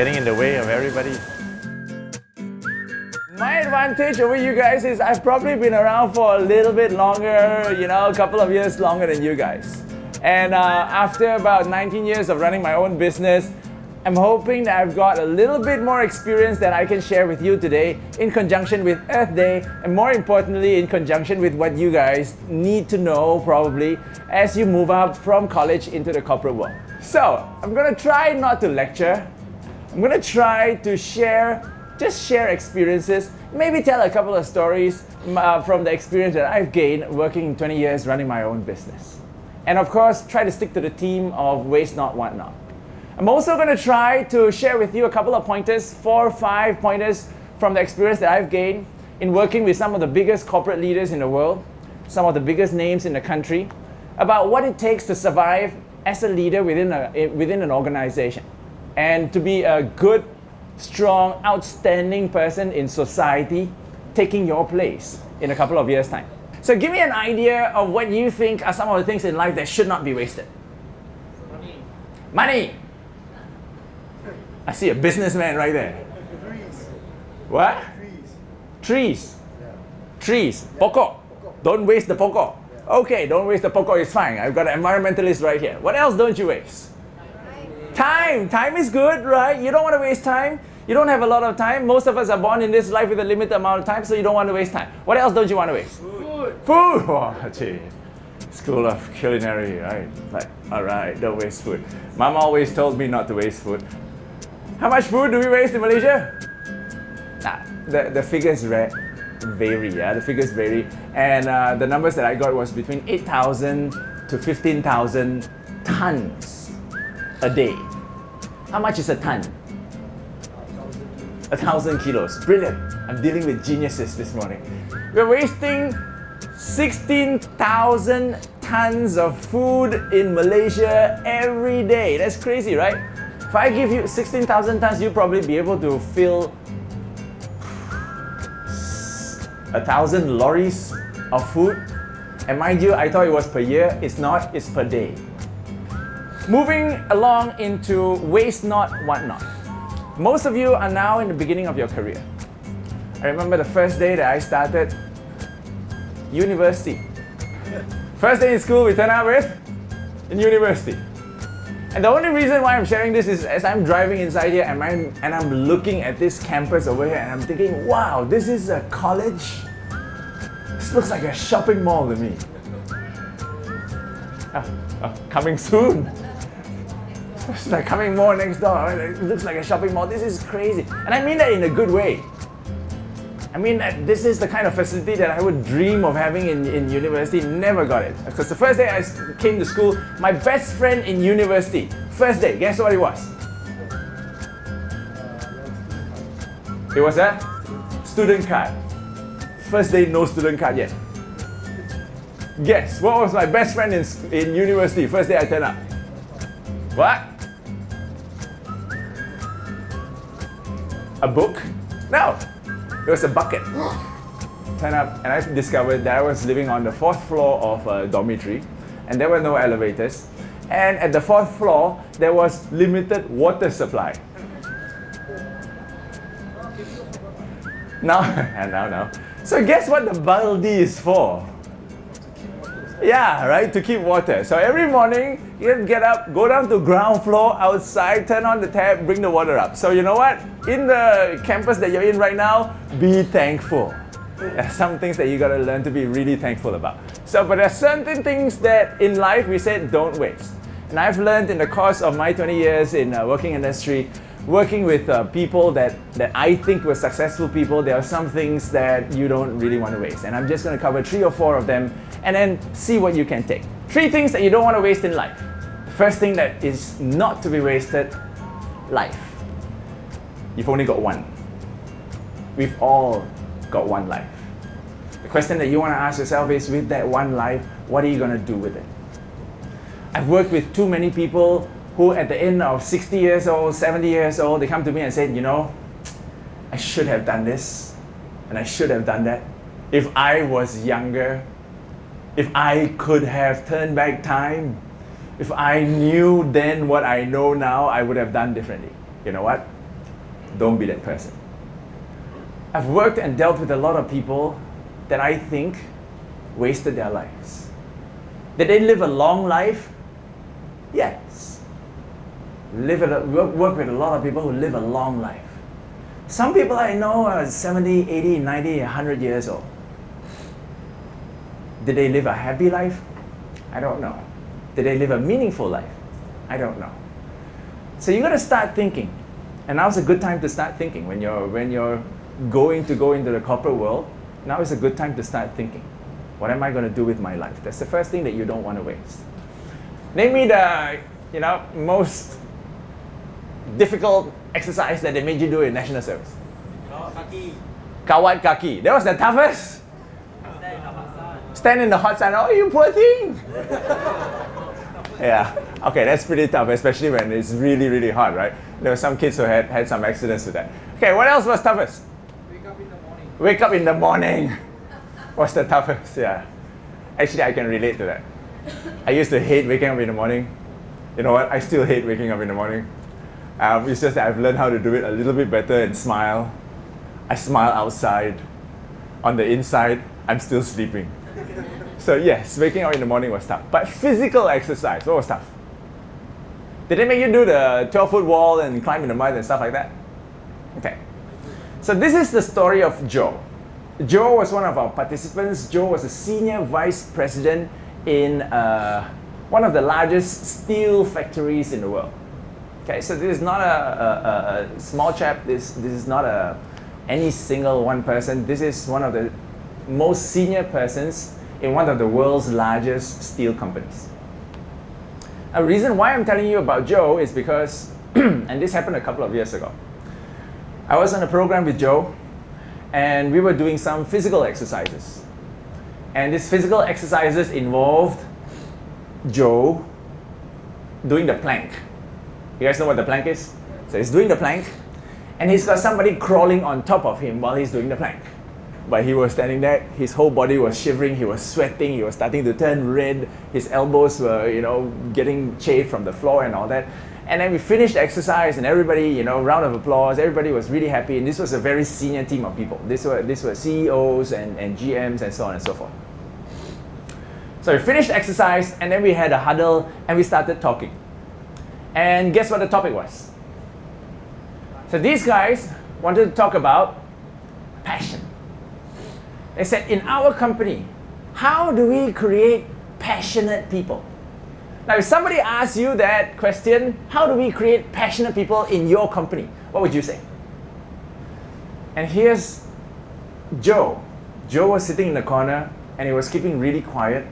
getting in the way of everybody. My advantage over you guys is I've probably been around for a little bit longer, a couple of years longer than you guys. And after about 19 years of running my own business, I'm hoping that I've got a little bit more experience that I can share with you today in conjunction with Earth Day, and more importantly, in conjunction with what you guys need to know probably as you move up from college into the corporate world. So, I'm gonna try not to lecture. I'm gonna try to share experiences, maybe tell a couple of stories from the experience that I've gained working 20 years running my own business. And of course, try to stick to the theme of waste not, want not. I'm also going to try to share with you a couple of pointers, 4 or 5 pointers from the experience that I've gained in working with some of the biggest corporate leaders in the world, some of the biggest names in the country, about what it takes to survive as a leader within an organization and to be a good, strong, outstanding person in society, taking your place in a couple of years' time. So give me an idea of what you think are some of the things in life that should not be wasted. Money. I see a businessman right there. Trees. What? Trees. Trees. Trees. Pokok. Don't waste the pokok. Okay, don't waste the pokok, it's fine. I've got an environmentalist right here. What else don't you waste? Time. Time is good, right? You don't want to waste time. You don't have a lot of time. Most of us are born in this life with a limited amount of time, so you don't want to waste time. What else don't you want to waste? Food. Food! Oh, gee. School of Culinary, right? Like, all right, don't waste food. Mom always told me not to waste food. How much food do we waste in Malaysia? The figures vary, yeah? The figures vary. And the numbers that I got was between 8,000 to 15,000 tons a day. How much is a ton? 1,000 kilos. Brilliant. I'm dealing with geniuses this morning. We're wasting 16,000 tons of food in Malaysia every day. That's crazy, right? If I give you 16,000 tons, you'll probably be able to fill 1,000 lorries of food. And mind you, I thought it was per year. It's not, it's per day. Moving along into waste not, want not. Most of you are now in the beginning of your career. I remember the first day that I started university. First day in school, we turn out with in university. And the only reason why I'm sharing this is as I'm driving inside here and I'm looking at this campus over here and I'm thinking, wow, this is a college? This looks like a shopping mall to me. Coming soon. It's like coming more next door. It looks like a shopping mall. This is crazy. And I mean that in a good way. I mean that this is the kind of facility that I would dream of having in university. Never got it. Because the first day I came to school, my best friend in university, first day, guess what it was? It was a student card. First day, no student card yet. Guess, what was my best friend in university, first day I turned up? What? A book? No, it was a bucket. Turned up and I discovered that I was living on the 4th floor of a dormitory and there were no elevators. And at the 4th floor, there was limited water supply. Now. So guess what the baldi is for? Yeah, right, to keep water. So every morning, you get up, go down to ground floor, outside, turn on the tap, bring the water up. So you know what? In the campus that you're in right now, be thankful. There's some things that you gotta learn to be really thankful about. So, but there's certain things that in life we said don't waste. And I've learned in the course of my 20 years in working industry, working with people that I think were successful people, there are some things that you don't really want to waste. And I'm just going to cover 3 or 4 of them and then see what you can take. 3 things that you don't want to waste in life. The first thing that is not to be wasted, life. You've only got one. We've all got one life. The question that you want to ask yourself is, with that one life, what are you going to do with it? I've worked with too many people who at the end of 60 years old, 70 years old, they come to me and say, I should have done this and I should have done that. If I was younger, if I could have turned back time, if I knew then what I know now, I would have done differently. You know what? Don't be that person. I've worked and dealt with a lot of people that I think wasted their lives. Did they live a long life? Yes. Work with a lot of people who live a long life. Some people I know are 70, 80, 90, 100 years old. Did they live a happy life? I don't know. Did they live a meaningful life? I don't know. So you got to start thinking. And now's a good time to start thinking. When you're going to go into the corporate world, now is a good time to start thinking. What am I going to do with my life? That's the first thing that you don't want to waste. Name me the most difficult exercise that they made you do in national service. Kawat kaki. That was the toughest. Stand in the hot sun. Oh, you poor thing. Yeah. Okay, that's pretty tough, especially when it's really, really hot, right? There were some kids who had some accidents with that. Okay, what else was toughest? Wake up in the morning. Wake up in the morning. What's the toughest? Yeah. Actually, I can relate to that. I used to hate waking up in the morning. You know what? I still hate waking up in the morning. It's just that I've learned how to do it a little bit better and smile. I smile outside. On the inside, I'm still sleeping. So yes, waking up in the morning was tough. But physical exercise, what was tough? Did they make you do the 12-foot wall and climb in the mud and stuff like that? Okay. So this is the story of Joe. Joe was one of our participants. Joe was a senior vice president in one of the largest steel factories in the world. Okay, so this is not a small chap. This is not any single one person. This is one of the most senior persons in one of the world's largest steel companies. A reason why I'm telling you about Joe is because, and this happened a couple of years ago. I was on a program with Joe, and we were doing some physical exercises. And these physical exercises involved Joe doing the plank. You guys know what the plank is? So he's doing the plank, and he's got somebody crawling on top of him while he's doing the plank. But he was standing there, his whole body was shivering, he was sweating, he was starting to turn red, his elbows were, getting chafed from the floor and all that. And then we finished the exercise and everybody, round of applause, everybody was really happy, and this was a very senior team of people. These were CEOs and GMs and so on and so forth. So we finished the exercise, and then we had a huddle and we started talking. And guess what the topic was? So these guys wanted to talk about passion. They said, in our company, how do we create passionate people? Now, if somebody asks you that question, how do we create passionate people in your company? What would you say? And here's Joe. Joe was sitting in the corner and he was keeping really quiet.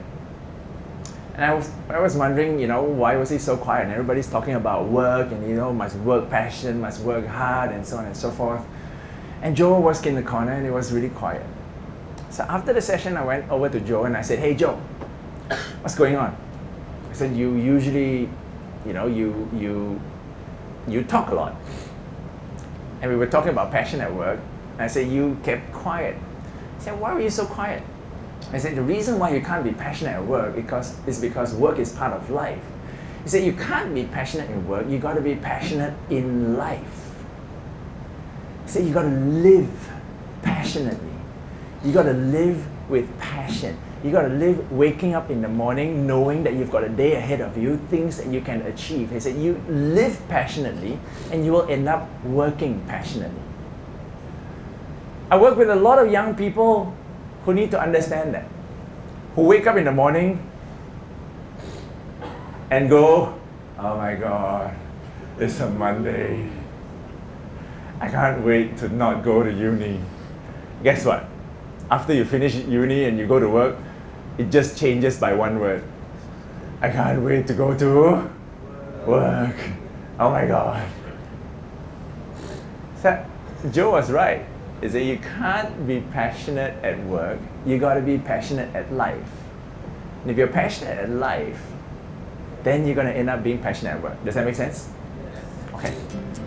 And I was wondering, why was he so quiet? And everybody's talking about work and, must work passion, must work hard and so on and so forth. And Joe was in the corner and he was really quiet. So after the session, I went over to Joe and I said, hey, Joe, what's going on? I said, you usually, you talk a lot. And we were talking about passion at work. And I said, you kept quiet. He said, why were you so quiet? I said, the reason why you can't be passionate at work is because work is part of life. He said, you can't be passionate in work, you got to be passionate in life. He said, you got to live passionately. You got to live with passion. You got to live waking up in the morning knowing that you've got a day ahead of you, things that you can achieve. He said, you live passionately and you will end up working passionately. I work with a lot of young people who need to understand that, who wake up in the morning and go, oh my God, it's a Monday. I can't wait to not go to uni. Guess what? After you finish uni and you go to work, it just changes by one word. I can't wait to go to work. Oh my God. So Joe was right. Is that you can't be passionate at work, you got to be passionate at life. And if you're passionate at life, then you're going to end up being passionate at work. Does that make sense? Okay.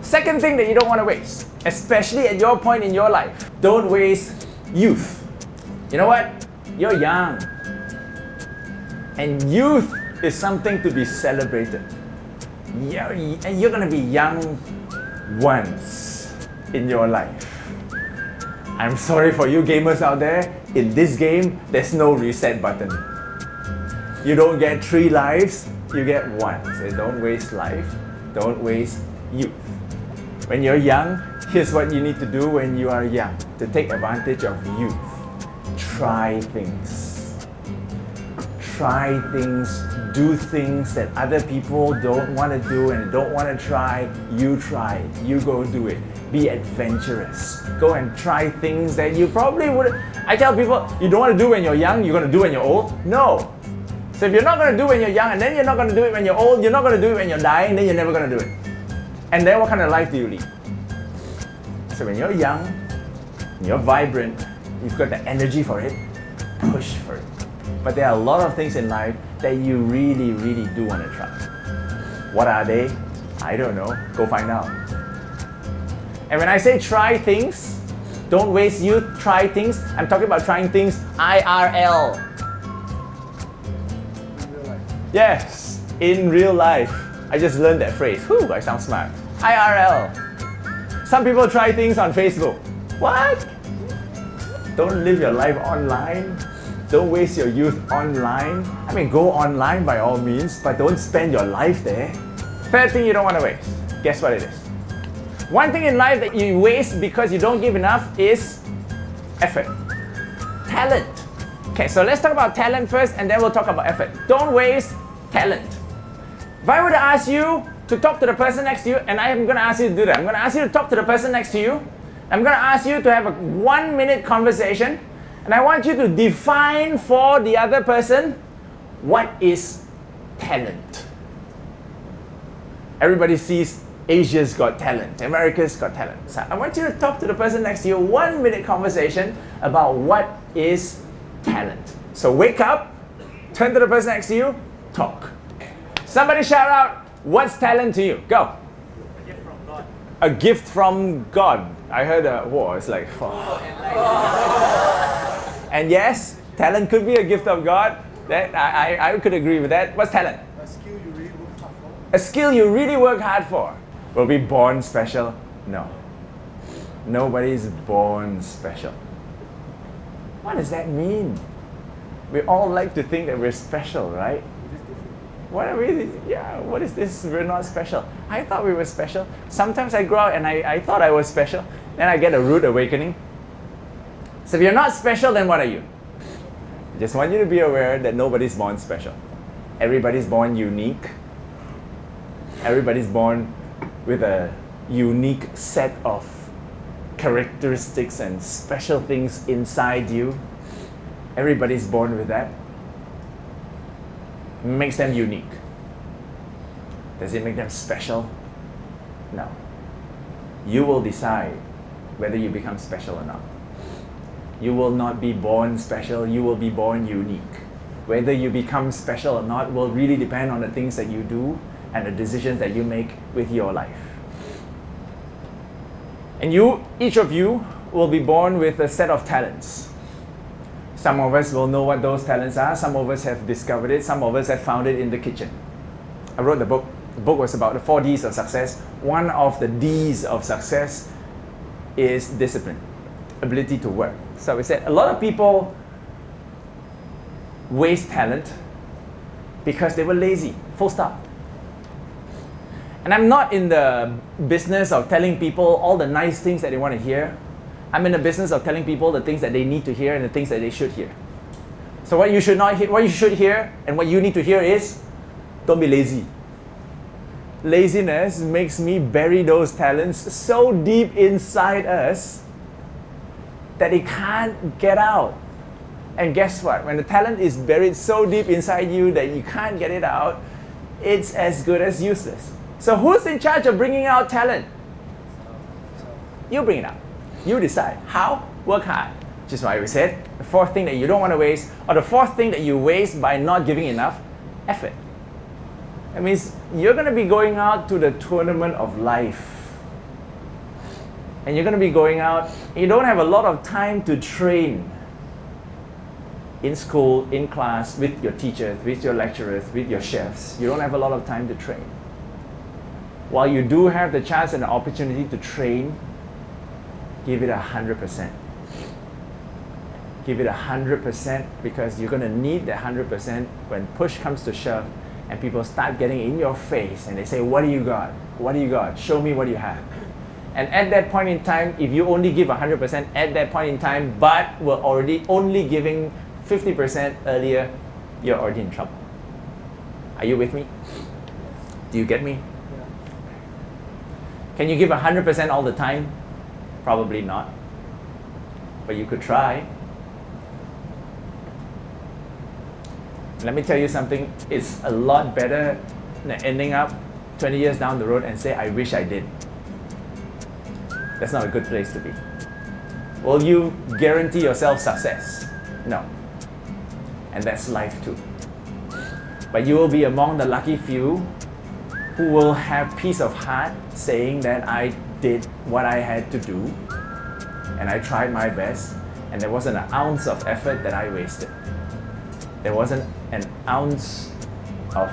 Second thing that you don't want to waste, especially at your point in your life, don't waste youth. You know what? You're young. And youth is something to be celebrated. And you're going to be young once. in your life. I'm sorry for you gamers out there. In this game, there's no reset button. You don't get 3 lives, you get 1. So don't waste life, don't waste youth. When you're young, here's what you need to do when you are young to take advantage of youth. Try things. Try things, do things that other people don't want to do and don't want to try. You try it, you go do it. Be adventurous. Go and try things that you probably would. I tell people, you don't want to do when you're young, you're going to do when you're old. No. So if you're not going to do when you're young and then you're not going to do it when you're old, you're not going to do it when you're dying, then you're never going to do it. And then what kind of life do you lead? So when you're young, you're vibrant, you've got the energy for it, push for it. But there are a lot of things in life that you really, really do want to try. What are they? I don't know. Go find out. And when I say try things, don't waste youth, try things, I'm talking about trying things IRL. Yes, in real life. I just learned that phrase. Whew, I sound smart. IRL. Some people try things on Facebook. What? Don't live your life online. Don't waste your youth online. I mean, go online by all means, but don't spend your life there. Third thing you don't want to waste. Guess what it is? One thing in life that you waste because you don't give enough is effort. Talent. Okay, so let's talk about talent first and then we'll talk about effort. Don't waste talent. If I were to ask you to talk to the person next to you, and I'm going to ask you to do that, I'm going to ask you to talk to the person next to you, I'm going to ask you to have a 1-minute conversation, and I want you to define for the other person what is talent. Everybody sees Asia's got talent, America's got talent. So I want you to talk to the person next to you, 1-minute conversation about what is talent. So wake up, turn to the person next to you, talk. Somebody shout out, what's talent to you? Go. A gift from God. A gift from God. I heard it's like, And yes, talent could be a gift of God. That I could agree with that. What's talent? A skill you really work hard for. A skill you really work hard for. Were we born special? No. Nobody's born special. What does that mean? We all like to think that we're special, right? What are we? Yeah, what is this? We're not special. I thought we were special. Sometimes I grow out and I thought I was special. Then I get a rude awakening. So if you're not special, then what are you? I just want you to be aware that nobody's born special. Everybody's born unique. Everybody's born with a unique set of characteristics and special things inside you. Everybody's born with that. Makes them unique. Does it make them special? No. You will decide whether you become special or not. You will not be born special, you will be born unique. Whether you become special or not will really depend on the things that you do and the decisions that you make with your life. And each of you will be born with a set of talents. Some of us will know what those talents are. Some of us have discovered it. Some of us have found it in the kitchen. I wrote the book. The book was about the 4 Ds of success. One of the Ds of success is discipline, ability to work. So we said a lot of people waste talent because they were lazy, full stop. And I'm not in the business of telling people all the nice things that they want to hear. I'm in the business of telling people the things that they need to hear and the things that they should hear. So what you should not hear, what you should hear, and what you need to hear is, don't be lazy. Laziness makes me bury those talents so deep inside us that it can't get out. And guess what? When the talent is buried so deep inside you that you can't get it out, it's as good as useless. So who's in charge of bringing out talent? You bring it out. You decide. How? Work hard. Which is why we said the 4th thing that you don't want to waste, or the 4th thing that you waste by not giving enough effort. That means you're going to be going out to the tournament of life. And you're going to be going out, you don't have a lot of time to train in school, in class, with your teachers, with your lecturers, with your chefs. You don't have a lot of time to train. While you do have the chance and the opportunity to train, give it 100%. Give it 100% because you're going to need that 100% when push comes to shove and people start getting in your face and they say, what do you got? What do you got? Show me what you have. And at that point in time, if you only give 100% at that point in time, but were already only giving 50% earlier, you're already in trouble. Are you with me? Do you get me? Yeah. Can you give 100% all the time? Probably not. But you could try. Let me tell you something, it's a lot better than ending up 20 years down the road and say, I wish I did. That's not a good place to be. Will you guarantee yourself success? No. And that's life too. But you will be among the lucky few who will have peace of heart saying that I did what I had to do and I tried my best and there wasn't an ounce of effort that I wasted. There wasn't an ounce of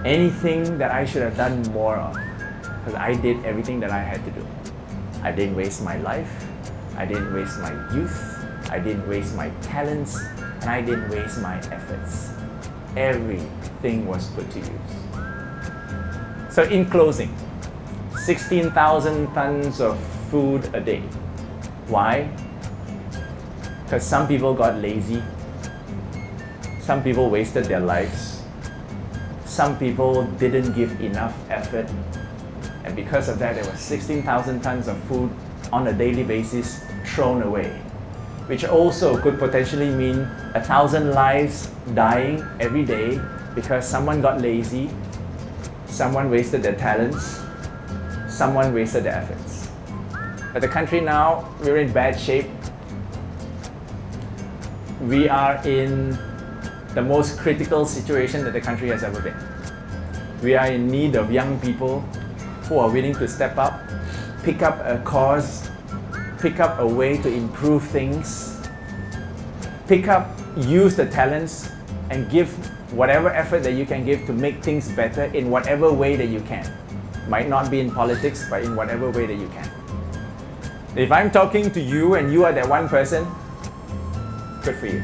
anything that I should have done more of because I did everything that I had to do. I didn't waste my life, I didn't waste my youth, I didn't waste my talents, and I didn't waste my efforts. Everything was put to use. So in closing, 16,000 tons of food a day. Why? Because some people got lazy, some people wasted their lives, some people didn't give enough effort, and because of that, there was 16,000 tons of food on a daily basis thrown away, which also could potentially mean 1,000 lives dying every day because someone got lazy, someone wasted their talents, someone wasted their efforts. But the country now, we're in bad shape. We are in the most critical situation that the country has ever been. We are in need of young people who are willing to step up, pick up a cause, pick up a way to improve things, use the talents and give whatever effort that you can give to make things better in whatever way that you can. Might not be in politics, but in whatever way that you can. If I'm talking to you and you are that one person, good for you.